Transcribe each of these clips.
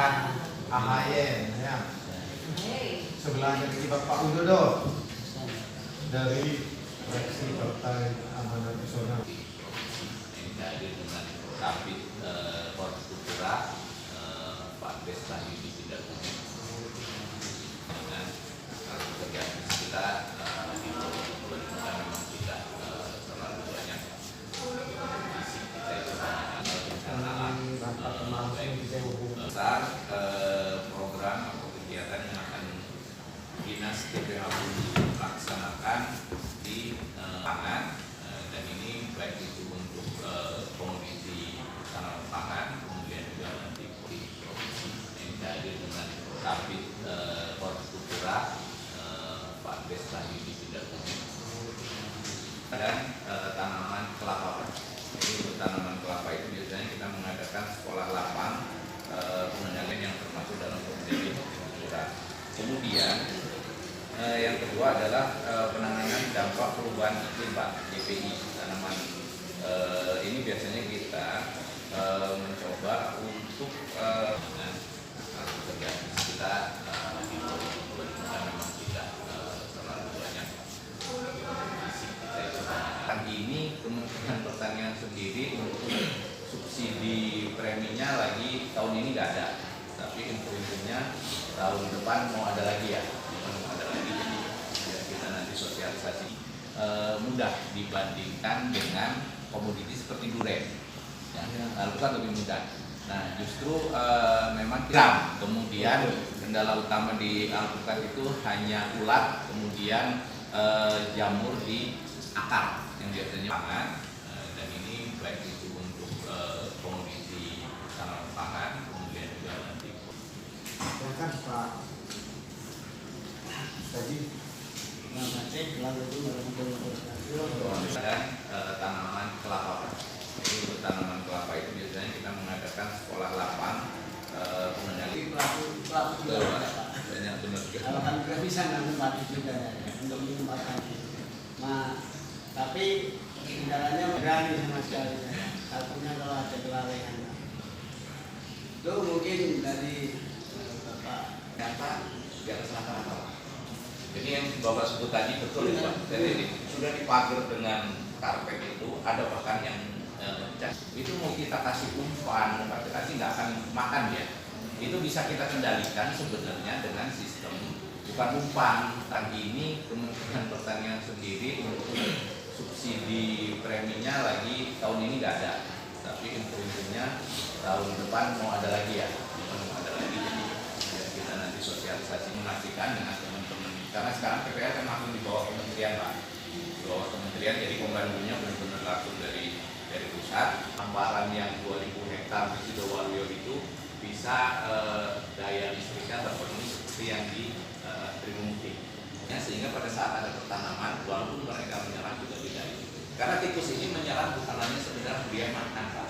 Pak AHY ya. Sebelahnya lagi Bapak Widodo dari Fraksi Partai Amanat Nasional. Ini hadir dengan Kabid Hortikultura Pak Desta Yudi Bidakuni dengan kegiatan kita di pemerintah memang tidak terlalu banyak visi kita itu besar program atau kegiatan yang akan Dinas TPHU laksanakan di pangan dan ini baik itu untuk komoditi tanaman pangan kemudian juga nanti di provinsi yang hadir dengan Kabid Hortikultura Pak Desta Yudi Bidakuni dan tanaman kelapa. Jadi untuk tanaman kelapa itu biasanya kita mengadakan sekolah lapang pengendalian yang termasuk dalam komoditi hortikultura. Kemudian yang kedua adalah penanganan dampak perubahan iklim Pak, DPI tanaman. Ini biasanya kita mencoba untuk dengan kegiatan kita di pemerintah memang tidak terlalu banyak visi kita itu. Ini Kementerian Pertanian sendiri untuk subsidi preminya lagi tahun ini nggak ada, tapi info-infonya tahun depan mau ada lagi ya. Jadi kita nanti sosialisasi mudah dibandingkan dengan komoditi seperti duren ya, alpukat lebih mudah. Nah justru memang kita kemudian kendala utama di alpukat itu hanya ulat, kemudian jamur di akar yang biasanya pangan dan ini baik itu untuk komoditi tanaman pangan kemudian juga nanti Silakan Pak tadi dan tanaman kelapa. Jadi untuk tanaman kelapa itu biasanya kita mengadakan sekolah lapang pengendali banyak benar juga. Kalau kan juga bisa menempati juga ya, untuk menempatkan. Nah, tapi kendalanya berani sama sekali. Takutnya kalau ada kelalaian. Itu mungkin dari Bapak Data di atas rata-rata. Jadi yang Bapak sebut tadi betul itu Pak. Jadi sudah dipagar dengan karpet itu, ada bahkan yang itu mau kita kasih umpan, mau kita kasih nggak akan makan ya. Itu bisa kita kendalikan sebenarnya dengan sistem bukan umpan. Tadi ini Kementerian Pertanian sendiri untuk subsidi preminya lagi tahun ini nggak ada, tapi info-infonya tahun depan mau ada lagi ya. Mau ada lagi jadi kita nanti sosialisasi mengaksikan dengan teman-teman karena sekarang PPL kan langsung di bawah kementerian Pak, di bawah kementerian, jadi pembantunya benar-benar langsung dari pusat. Hamparan yang 2000 hektar di Sidoarjo itu bisa daya listriknya terpenuhi seperti yang di Trimungking ya, sehingga pada saat ada pertanaman walaupun mereka menyerang juga tidak itu karena tikus ini menyerang bukan hanya sekedar dia makan Pak,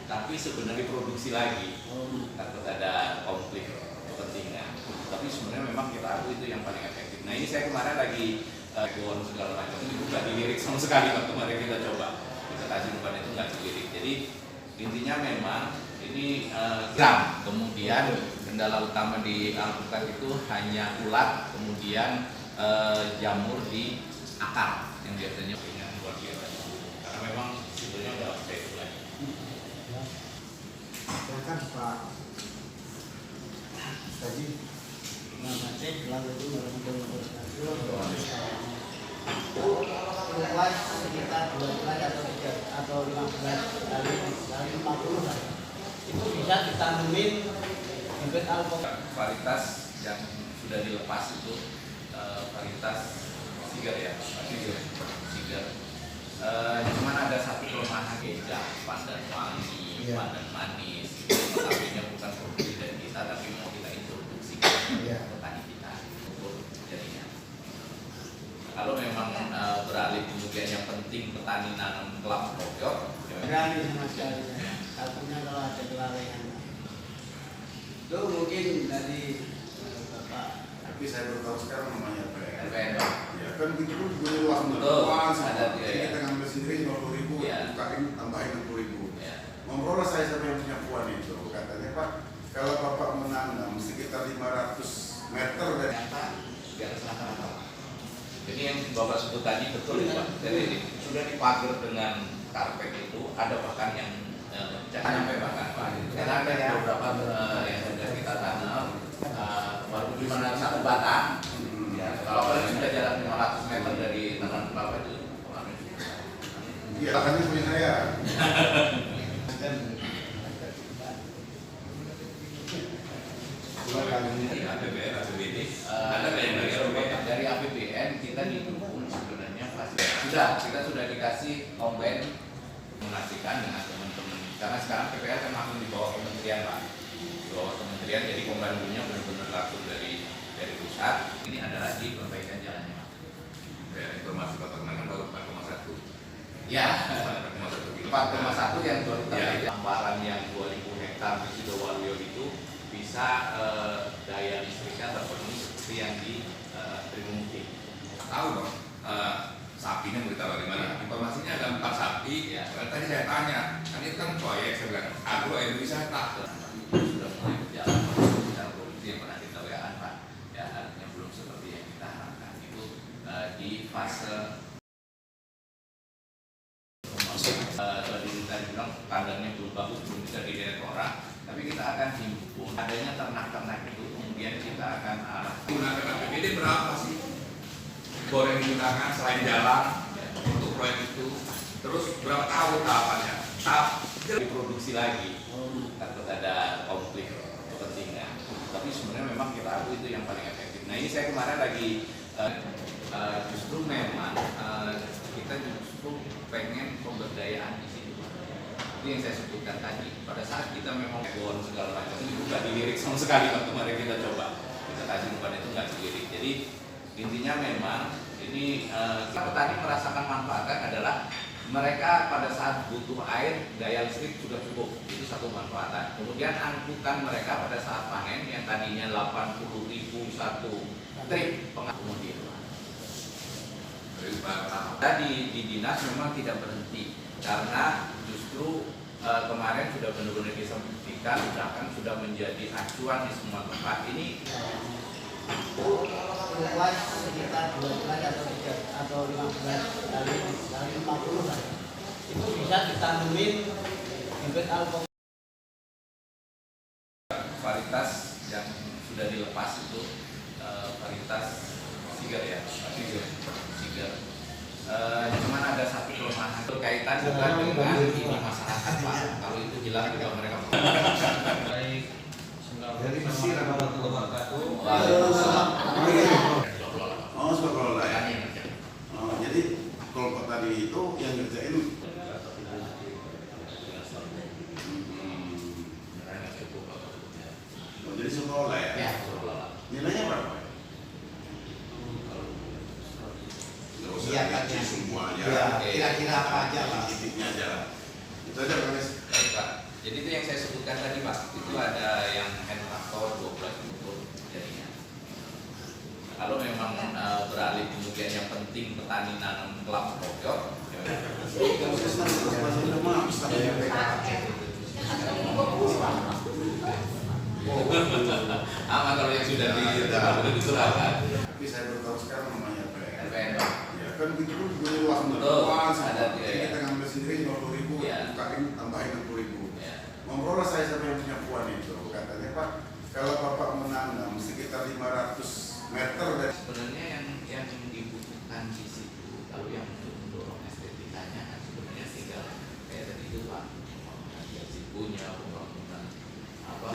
tapi sebenarnya produksi lagi takut ada konflik kepentingan, tapi sebenarnya memang kita akui itu yang paling efektif. Nah ini saya kemarin lagi bon segala macam itu bukan dilirik sama sekali waktu kemarin kita coba kita kasih umpan itu nggak dilirik. Jadi intinya memang ini kemudian kendala utama di alpukat itu hanya ulat, kemudian jamur di akar yang biasanya luar biasa karena memang sebetulnya udah stable lagi. silakan Pak tadi Mulai sekitar 12 atau 3 atau 15 dari 50 lah. Itu bisa ditanemin bibit alpukat. Varietas yang sudah dilepas itu varietas Siger ya, Siger. Cuman ada satu kelemahan gejala pandan wangi, pandan manis. Tapi bukan produksi dari kita, tapi mau kita introduksi ke petani kita untuk jadinya. Kalau memang beralih kemudian yang penting petani nanam kelapa kopior, berani sama sekali. Takutnya kalau ada kelalaian. Itu mungkin dari Bapak. Tapi saya baru tahu sekarang namanya LPN. Ya kan itu pun punya luas Betul. ada Ya. kita ngambil sendiri 50.000, Ya. bukain tambahin 60.000. Ya. Ngobrol saya sama yang punya puan itu, katanya Pak, kalau Bapak menanam sekitar 500 meter dari ternyata di atas rata-rata. Jadi yang Bapak sebut tadi betul ya Pak. Jadi sudah dipagar dengan karpet itu, ada bahkan yang jangan sampai bahkan Pak. Karena ada beberapa yang sudah kita tanam baru di mana satu batang. Ya, kalau kalian sudah jalan 500 meter dari tanam kelapa itu, iya, lahannya punya saya. Dari APBN, APBD, ada dari APBN kita didukung sebenarnya kita sudah dikasih komplain mengasihkan dengan teman-teman karena sekarang PPL kan langsung di bawah kementerian Pak, di bawah kementerian, jadi komplainnya benar-benar langsung dari pusat. Ini ada lagi perbaikan jalannya Pak. Ya, informasi Pak Tenang baru 4,1. Ya, 4,1 yang baru terjadi hamparan yang 2000 hektar di Sidoarjo itu bisa daya listriknya terpenuhi seperti yang di Trimungki. Tahu dong, sapinya beritahu dari mana? Informasinya ada 4 sapi. Ya. Tadi saya tanya, kan itu kan proyek, saya bilang agro Indonesia tak sudah mulai berjalan secara produksi yang pernah kita WA Pak. Ya, artinya belum seperti yang kita harapkan. Itu di fase tadi bilang kandangnya belum bagus, belum bisa dilihat orang, tapi kita akan himpun adanya ternak-ternak itu, kemudian kita akan gunakan APBD berapa sih goreng digunakan selain jalan untuk proyek itu, terus berapa tahun tahapannya, tahap diproduksi lagi, takut ada konflik kepentingan, tapi sebenarnya memang kita akui itu yang paling efektif. Nah ini saya kemarin lagi justru memang kita justru pengen pemberdayaan di sini. Itu yang saya sebutkan tadi. Pada saat kita memang bon segala macam itu nggak dilirik sama sekali waktu kemarin kita coba. Kita kasih umpan itu nggak dilirik. Jadi intinya memang ini petani merasakan manfaatkan adalah mereka pada saat butuh air daya listrik sudah cukup, itu satu manfaatan. Kemudian angkutan mereka pada saat panen yang tadinya 80.000 satu trip pengakomodir. Tadi di dinas memang tidak berhenti karena justru kemarin sudah benar-benar bisa membuktikan bahkan sudah menjadi acuan di semua tempat ini. Luas sekitar 12 atau 15 dari 50 lah. Itu bisa ditanemin bibit alkohol. Varietas yang sudah dilepas itu varietas Siger ya, Siger. Cuman ada satu kelemahan berkaitan juga dengan ini masyarakat Pak. Kalau itu hilang juga mereka. Baik. Dari Mesir warahmatullahi wabarakatuh. Oh, sekolah ya. Jadi kelompok tadi itu yang ngerjain. Jadi sekolah ya. Ya, sekolah. Nilainya berapa? Iya, kan, ya. Semuanya. Ya, kira-kira apa aja Pak? Titiknya aja. Itu aja Pak. Baik Pak. Jadi itu yang saya sebutkan tadi Pak. Itu ada yang hand faktor 12 untuk jadinya. Kalau memang beralih kemudian yang penting petani nanam kelapa kopior. Aman kalau yang sudah diserahkan. Tapi saya baru tahu sekarang namanya LPN Pak. Ya kan gitu pun dulu langsung Betul. berpuas. Ada, Jadi ya. kita ngambil sendiri 50.000, Ya. bukain tambahin 60.000. Ya. Ngobrol lah saya sama yang punya puan itu, katanya Pak, kalau Bapak menanam sekitar 500 meter dari Sebenarnya yang dibutuhkan di situ kalau yang untuk mendorong estetikanya kan sebenarnya tinggal kayak tadi itu Pak, pembangunan sibunya, pembangunan apa,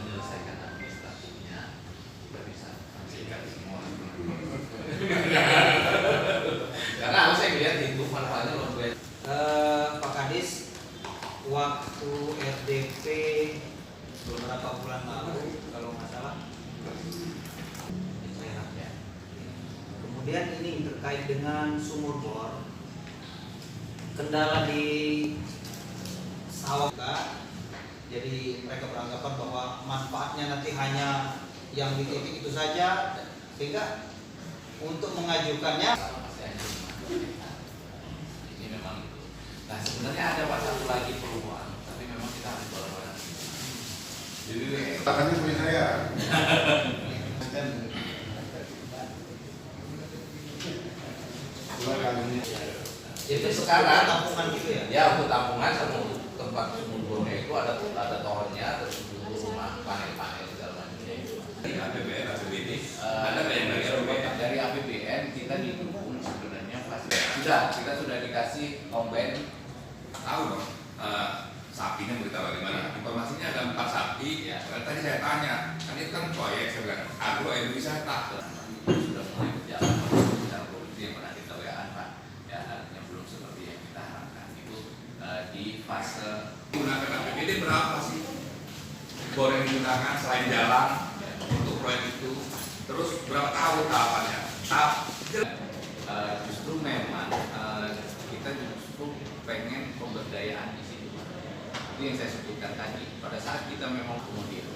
menyelesaikan administratifnya sudah bisa hasilkan semua. Karena harus saya lihat itu manfaatnya luar biasa. Pak Kadis, waktu RDP beberapa bulan lalu kalau nggak salah sehat ya. Kemudian ini terkait dengan sumur bor, kendala di sawah, jadi mereka beranggapan bahwa manfaatnya nanti hanya yang di titik itu saja, sehingga untuk mengajukannya Ini memang itu. Nah sebenarnya ada Pak satu lagi peluang, tapi memang kita harus bawa Tangannya punya saya. Itu sekarang tampungan gitu ya? ya untuk tampungan sama untuk tempat sumur bornya itu ada torennya, terus untuk rumah panel-panel segala macamnya itu. Dari APBN, APBD, ada nggak yang dari APBN? Dari APBN kita didukung sebenarnya kita sudah dikasih komben. Tahu dong, sapinya berita bagaimana? Informasinya ada 4 sapi. Ya. Tadi saya tanya, kan itu kan proyek saya bilang agro ekowisata. Sudah mulai berjalan secara produksi yang pernah kita WA Pak, ya yang belum seperti yang kita harapkan itu di fase. Gunakan APBD berapa sih? Bor yang digunakan selain jalan untuk proyek itu, terus berapa tahun tahapannya? Justru memang kita justru pengen pemberdayaan di situ. Itu yang saya sebutkan tadi. Pada saat kita memang kemudian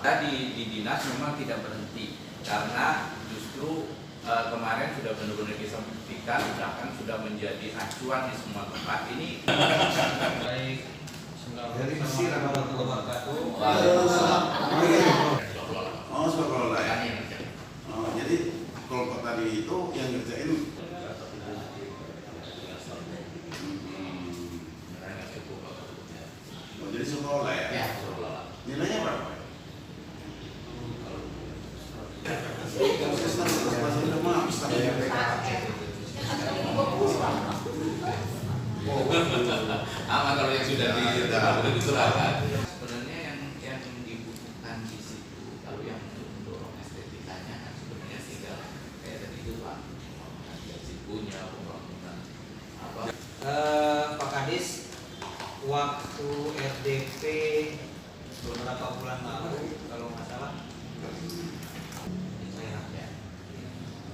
tadi di dinas memang tidak berhenti karena justru kemarin sudah benar-benar bisa membuktikan bahkan sudah menjadi acuan di semua tempat ini. Baik. Dari Mesir warahmatullahi wabarakatuh. Oh, sekolah ya. Oh, jadi kelompok tadi itu yang ngerjain. Oh, jadi sekolah ya? Ya, Nilainya berapa? aman kalau yang sudah diserahkan. Sebenarnya yang dibutuhkan di situ kalau yang mendorong estetikanya kan sebenarnya tinggal kayak tadi itu Pak, punya pembangunan apa? Pak Kadis, waktu RDP beberapa bulan lalu kalau nggak salah. Ya.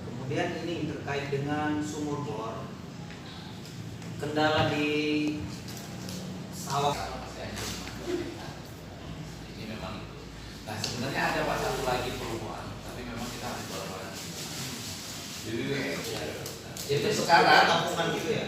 Kemudian ini terkait dengan sumur bor, kendala di sawah. Ini memang itu. Nah sebenarnya ada Pak satu lagi perubahan, tapi memang kita harus bareng-bareng. Jadi Jadi sekarang tampungan gitu ya?